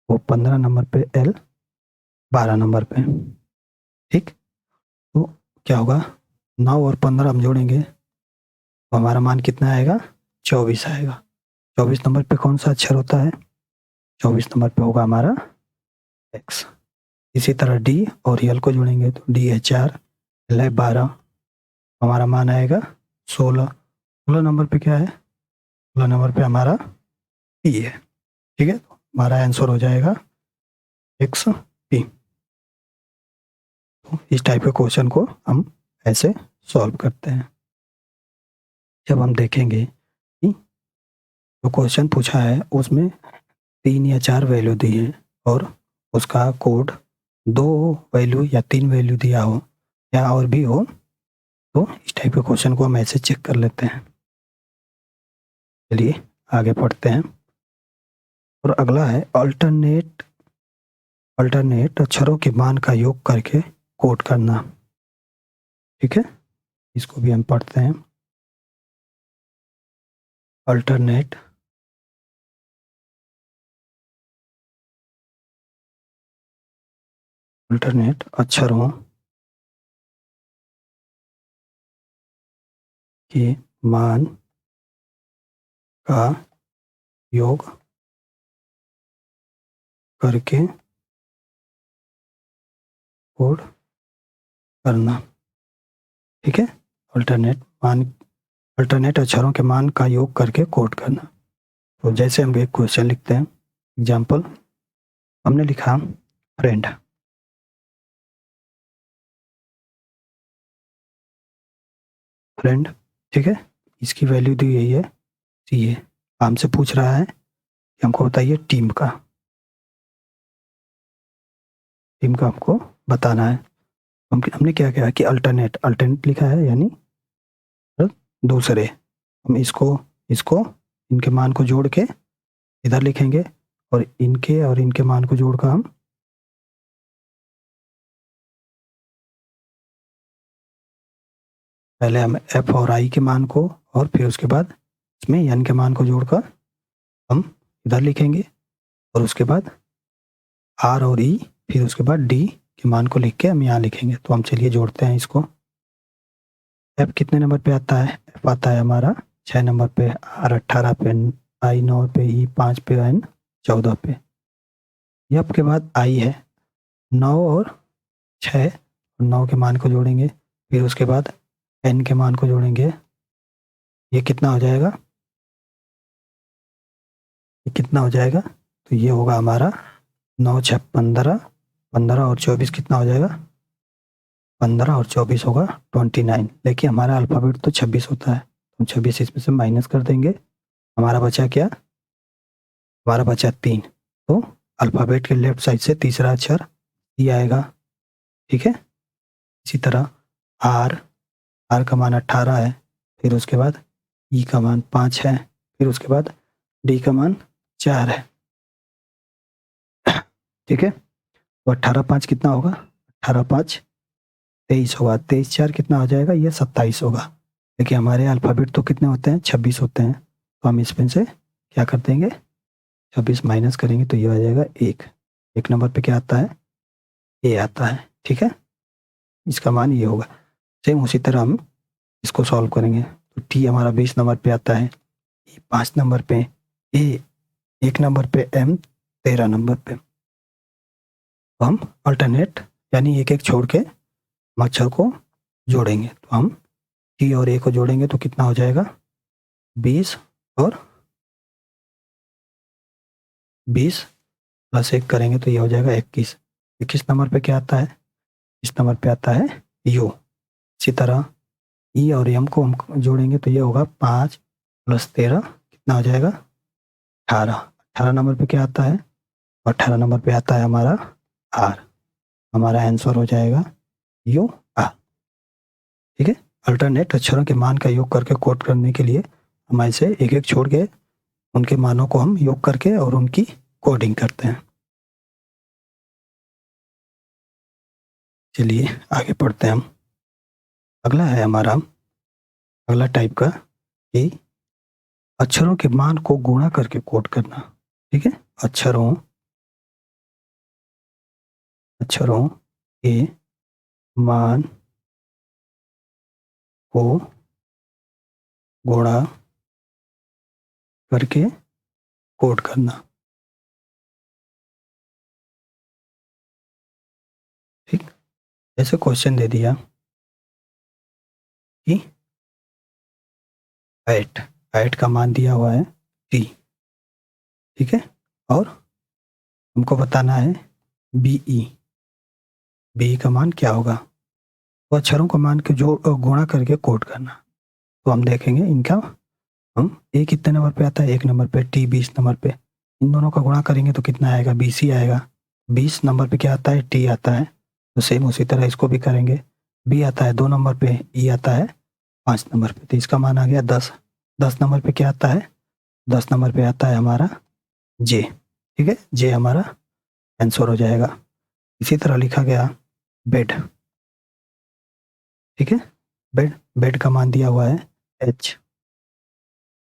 A: O 15 नंबर पे, L 12 नंबर पे। ठीक, तो क्या होगा, 9 और 15 हम जोड़ेंगे तो हमारा मान कितना आएगा, 24 आएगा। 24 नंबर पे कौन सा अक्षर होता है, 24 नंबर पे होगा हमारा X। इसी तरह D और L को जोड़ेंगे तो D है 4, L है 12, हमारा मान आएगा 16। 16 नंबर पे क्या है, 16 नंबर पे हमारा P है। ठीक है, तो हमारा आंसर हो जाएगा XP। तो इस टाइप के क्वेश्चन को हम ऐसे सॉल्व करते हैं। जब हम देखेंगे कि जो क्वेश्चन पूछा है उसमें 3 या 4 वैल्यू दी है और उसका कोड 2 वैल्यू या 3 वैल्यू दिया हो या और भी हो, तो इस टाइप के क्वेश्चन को हम ऐसे चेक कर लेते हैं। चलिए आगे पढ़ते हैं। और अगला है अल्टरनेट अक्षरों के मान का योग करके कोड करना। ठीक है, इसको भी हम पढ़ते हैं। अल्टरनेट अक्षरों के मान का योग करके कोड करना। ठीक है, अल्टरनेट अक्षरों के मान का योग करके कोड करना। तो जैसे हम एक क्वेश्चन लिखते हैं, एग्जाम्पल हमने लिखा फ्रेंड। ठीक है, इसकी वैल्यू दी गई है CA। हमसे पूछ रहा है कि हमको बताइए टीम का हमको बताना है। हमने क्या किया कि अल्टरनेट लिखा है, यानी दूसरे। हम इसको इनके मान को जोड़ के इधर लिखेंगे और इनके मान को जोड़कर हम पहले हम F और I के मान को और फिर उसके बाद इसमें N के मान को जोड़कर हम इधर लिखेंगे और उसके बाद R और E फिर उसके बाद डी के मान को लिख के हम यहाँ लिखेंगे। तो हम चलिए जोड़ते हैं इसको। एफ कितने नंबर पे आता है? एफ आता है हमारा 6 नंबर पे, आर 18 पे, आई 9 पे, ई 5 पे, एन 14 पे। एफ के बाद आई है, 9 और 6, 9 के मान को जोड़ेंगे। फिर उसके बाद एन के मान को जोड़ेंगे। ये कितना हो जाएगा? ये कितना हो जाएगा? तो ये होगा हमारा 9 6 15, 15 और 24 कितना हो जाएगा? 15 और 24 होगा 29। लेकिन हमारा अल्फ़ाबेट तो 26 होता है, तो 26 इसमें से माइनस कर देंगे। हमारा बचा क्या? हमारा बचा 3। तो अल्फ़ाबेट के लेफ्ट साइड से तीसरा अक्षर ई आएगा। ठीक है। इसी तरह आर, आर का मान 18 है। फिर उसके बाद ई का मान 5 है। फिर उसके बाद डी का मान 4 है। ठीक है। तो 18 5 कितना होगा? 18 5 23 होगा। 23 4 कितना हो जाएगा? ये 27 होगा। देखिए हमारे अल्फ़ाबेट तो कितने होते हैं? 26 होते हैं। तो हम इसमें से क्या कर देंगे? 26 माइनस करेंगे तो ये आ जाएगा 1। 1 नंबर पे क्या आता है? ए आता है। ठीक है। इसका मान ये होगा। सेम उसी तरह हम इसको सॉल्व करेंगे। तो टी हमारा 20 नंबर पे आता है, ई 5 नंबर पे, ए 1 नंबर पे, एम 13 नंबर पे। तो हम अल्टरनेट यानी एक एक छोड़ के अक्षर को जोड़ेंगे। तो हम टी और ए को जोड़ेंगे तो कितना हो जाएगा? 20 और 20 प्लस 1 करेंगे तो ये हो जाएगा 21। 21 नंबर पे क्या आता है? इस नंबर पे आता है यू। इसी तरह ई और एम को हम जोड़ेंगे तो ये होगा 5 प्लस 13 कितना हो जाएगा? 18। 18 नंबर पे क्या आता है? 18 नंबर पे आता है हमारा आर। हमारा आंसर हो जाएगा यू आर। ठीक है। अल्टरनेट अक्षरों के मान का योग करके कोड करने के लिए हम ऐसे एक एक छोड़ के उनके मानों को हम योग करके और उनकी कोडिंग करते हैं। चलिए आगे पढ़ते हैं हम। अगला है हमारा अगला टाइप का कि अक्षरों के मान को गुणा करके कोड करना। ठीक है। अक्षरों अक्षरों के मान को गुणा करके कोड करना। ठीक। जैसे क्वेश्चन दे दिया कि 8 का मान दिया हुआ है 3। ठीक है। और हमको बताना है बीई, बी का मान क्या होगा? तो अक्षरों का मान को जो गुणा करके कोड करना। तो हम देखेंगे इनका, हम ए कितने नंबर पे आता है? 1 नंबर पे, टी 20 नंबर पे। इन दोनों का गुणा करेंगे तो कितना आएगा? 20 ही आएगा। 20 नंबर पे क्या आता है? टी आता है। तो सेम उसी तरह इसको भी करेंगे। बी आता है 2 नंबर पे, ई आता है 5 नंबर पे, तो इसका मान आ गया 10। 10 नंबर पे क्या आता है? 10 नंबर पे आता है हमारा जे। ठीक है। जे हमारा आंसर हो जाएगा। इसी तरह लिखा गया बेड। ठीक है। बेड, बेड का मान दिया हुआ है एच।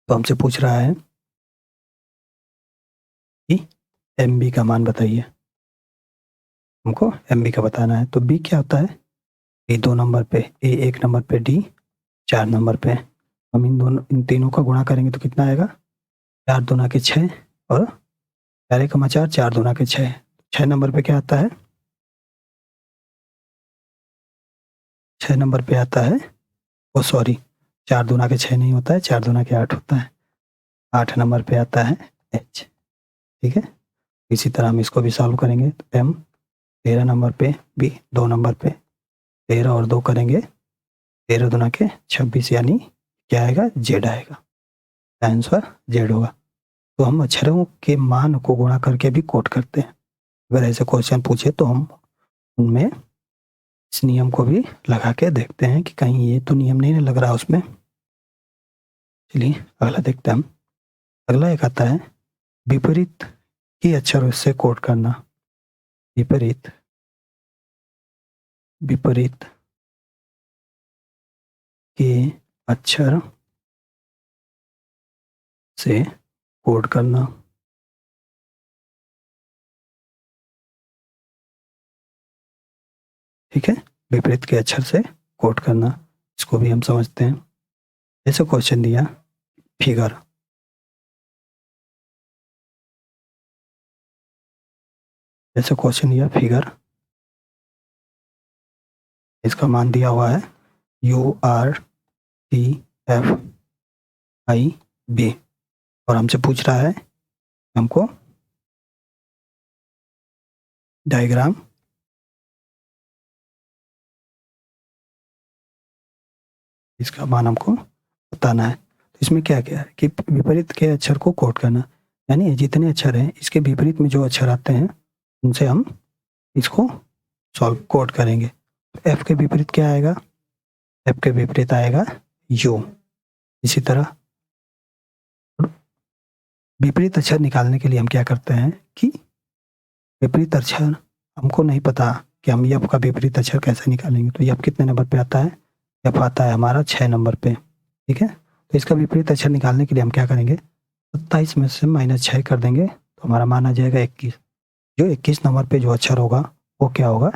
A: तो हमसे पूछ रहा है कि एम बी का मान बताइए। हमको एम बी का बताना है। तो बी क्या होता है? ए 2 नंबर पे, ए 1 नंबर पे, डी 4 नंबर पे। हम इन तीनों का गुणा करेंगे तो कितना आएगा? 4 दूना के 6 और 4 का 4, 4 दूना के 6। 6 नंबर पे क्या आता है? 6 नंबर पे आता है, ओ सॉरी, 4 दूना के 6 नहीं होता है, 4 दूना के 8 होता है। 8 नंबर पे आता है एच। ठीक है। इसी तरह हम इसको भी सॉल्व करेंगे। तो एम 13 नंबर पे, बी 2 नंबर पे, 13 और 2 करेंगे 13 दूना के 26, यानी क्या आएगा? जेड आएगा। आंसर जेड होगा। तो हम अक्षरों के मान को गुणा करके भी कोड करते हैं। अगर ऐसे क्वेश्चन पूछे तो हम उनमें इस नियम को भी लगा के देखते हैं कि कहीं ये तो नियम नहीं लग रहा उसमें। चलिए अगला देखते हैं हम। अगला एक आता है विपरीत की अक्षरों से कोड करना। विपरीत, विपरीत के अक्षर से कोड करना। ठीक है, विपरीत के अक्षर से कोड करना, इसको भी हम समझते हैं। जैसे क्वेश्चन दिया फिगर, जैसे क्वेश्चन दिया फिगर, इसका मान दिया हुआ है URTFIB और हमसे पूछ रहा है हमको डायग्राम इसका मान हमको बताना है। तो इसमें क्या क्या है कि विपरीत के अक्षर को कोड करना, यानी जितने अक्षर हैं इसके विपरीत में जो अक्षर आते हैं उनसे हम इसको सॉल्व कोड करेंगे। तो एफ के विपरीत क्या आएगा, एफ के विपरीत आएगा यू। इसी तरह विपरीत अक्षर निकालने के लिए हम क्या करते हैं कि विपरीत अक्षर हमको नहीं पता कि हम यफ का विपरीत अक्षर कैसे निकालेंगे। तो यफ कितने नंबर पे आता है, यफ आता है हमारा 6 नंबर पे, ठीक है। तो इसका विपरीत अक्षर निकालने के लिए हम क्या करेंगे, 27 में से -6 कर देंगे तो हमारा मान आ जाएगा 21। जो 21 नंबर पे जो अक्षर होगा वो क्या होगा,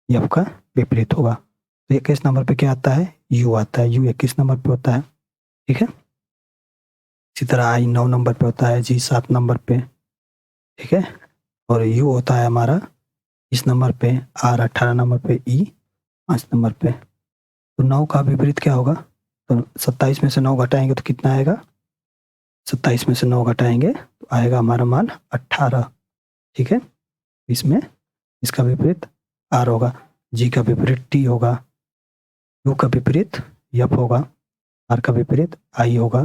A: यफ का विपरीत होगा। तो 21 नंबर पे क्या आता है, यू आता है, यू 21 नंबर पे होता है, ठीक है। इसी तरह आई 9 नंबर पे होता है, जी 7 नंबर पे, ठीक है। और यू होता है हमारा इस नंबर पे, आर 18 नंबर पे, ई 5 नंबर पे। तो 9 का विपरीत क्या होगा, तो 27 में से 9 घटाएंगे तो कितना आएगा, 27 में से 9 घटाएंगे तो आएगा हमारा मान 18, ठीक है। इसमें इसका विपरीत आर होगा, जी का विपरीत टी होगा, यू का विपरीत यफ होगा, आर का विपरीत आई होगा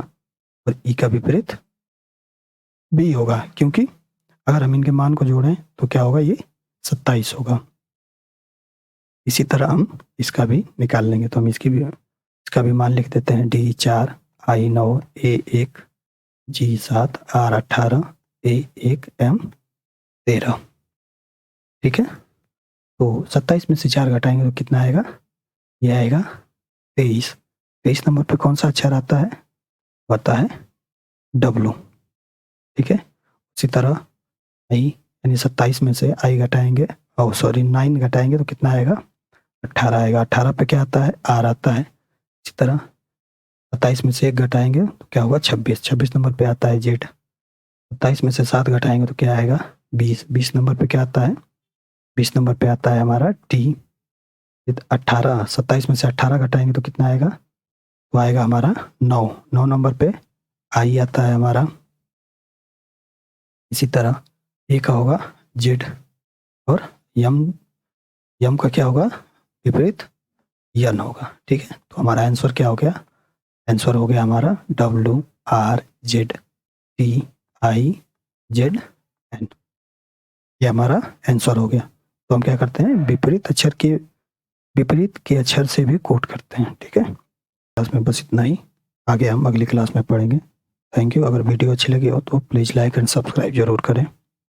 A: और ई का विपरीत बी होगा, क्योंकि अगर हम इनके मान को जोड़ें तो क्या होगा, ये 27 होगा। इसी तरह हम इसका भी निकाल लेंगे। तो हम इसका भी मान लिख देते हैं, D 4, I 9, A 1, G 7, R 18, A 1, M 13, ठीक है। तो 27 में से 4 घटाएंगे तो कितना आएगा, ये आएगा 23। 23 नंबर पे कौन सा अक्षर आता है, आता है डब्लू, ठीक है। इसी तरह आई यानी 27 में से आई घटाएंगे, और सॉरी 9 घटाएंगे तो कितना आएगा, 18 आएगा। 18 पे क्या आता है, आर आता है। इसी तरह 27 में से 1 घटाएंगे तो क्या होगा, 26। 26 नंबर पे आता है जेड। 27 में से 7 घटाएंगे तो क्या आएगा, 20। 20 नंबर पे क्या आता है, 20 नंबर पे आता है हमारा टी। 18, 27 में से 18 घटाएंगे तो कितना आएगा, तो आएगा हमारा 9। 9 नंबर पे आई आता है हमारा। इसी तरह ए का होगा जेड और यम का क्या होगा, विपरीत यन होगा, ठीक है। तो हमारा आंसर क्या हो गया, आंसर हो गया हमारा WRZTIZ एन, ये हमारा आंसर हो गया। तो हम क्या करते हैं, विपरीत के अक्षर से भी कोड करते हैं, ठीक है। क्लास में बस इतना ही, आगे हम अगली क्लास में पढ़ेंगे। Thank you. अगर वीडियो अच्छी लगी हो तो प्लीज़ लाइक एंड सब्सक्राइब जरूर करें।